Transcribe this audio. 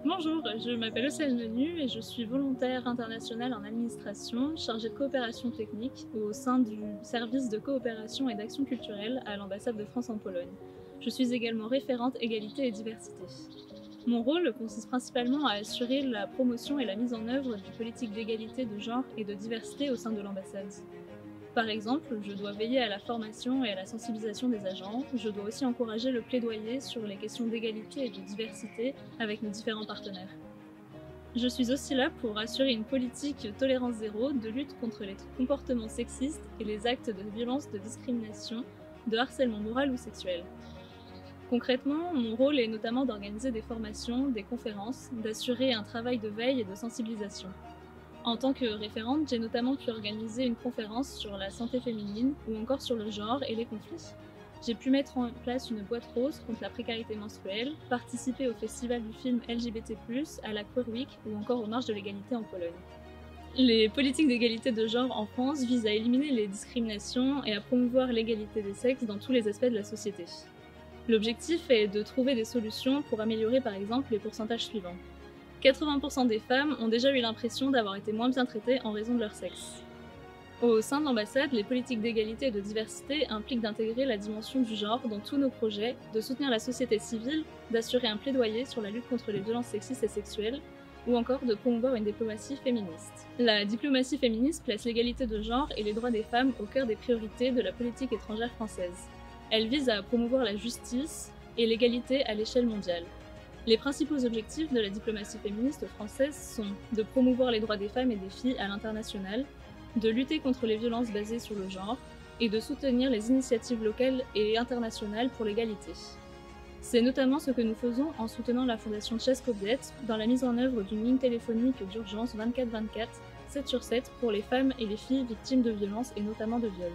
Bonjour, je m'appelle Océane Menu et je suis volontaire internationale en administration, chargée de coopération technique au sein du service de coopération et d'action culturelle à l'ambassade de France en Pologne. Je suis également référente égalité et diversité. Mon rôle consiste principalement à assurer la promotion et la mise en œuvre des politiques d'égalité de genre et de diversité au sein de l'ambassade. Par exemple, je dois veiller à la formation et à la sensibilisation des agents. Je dois aussi encourager le plaidoyer sur les questions d'égalité et de diversité avec nos différents partenaires. Je suis aussi là pour assurer une politique tolérance zéro de lutte contre les comportements sexistes et les actes de violence, de discrimination, de harcèlement moral ou sexuel. Concrètement, mon rôle est notamment d'organiser des formations, des conférences, d'assurer un travail de veille et de sensibilisation. En tant que référente, j'ai notamment pu organiser une conférence sur la santé féminine ou encore sur le genre et les conflits. J'ai pu mettre en place une boîte rose contre la précarité menstruelle, participer au festival du film LGBT+, à la Queer Week ou encore aux marches de l'égalité en Pologne. Les politiques d'égalité de genre en France visent à éliminer les discriminations et à promouvoir l'égalité des sexes dans tous les aspects de la société. L'objectif est de trouver des solutions pour améliorer par exemple les pourcentages suivants. 80% des femmes ont déjà eu l'impression d'avoir été moins bien traitées en raison de leur sexe. Au sein de l'ambassade, les politiques d'égalité et de diversité impliquent d'intégrer la dimension du genre dans tous nos projets, de soutenir la société civile, d'assurer un plaidoyer sur la lutte contre les violences sexistes et sexuelles, ou encore de promouvoir une diplomatie féministe. La diplomatie féministe place l'égalité de genre et les droits des femmes au cœur des priorités de la politique étrangère française. Elle vise à promouvoir la justice et l'égalité à l'échelle mondiale. Les principaux objectifs de la diplomatie féministe française sont de promouvoir les droits des femmes et des filles à l'international, de lutter contre les violences basées sur le genre et de soutenir les initiatives locales et internationales pour l'égalité. C'est notamment ce que nous faisons en soutenant la fondation Chescoviet dans la mise en œuvre d'une ligne téléphonique d'urgence 24/24, 7/7 pour les femmes et les filles victimes de violences et notamment de viols.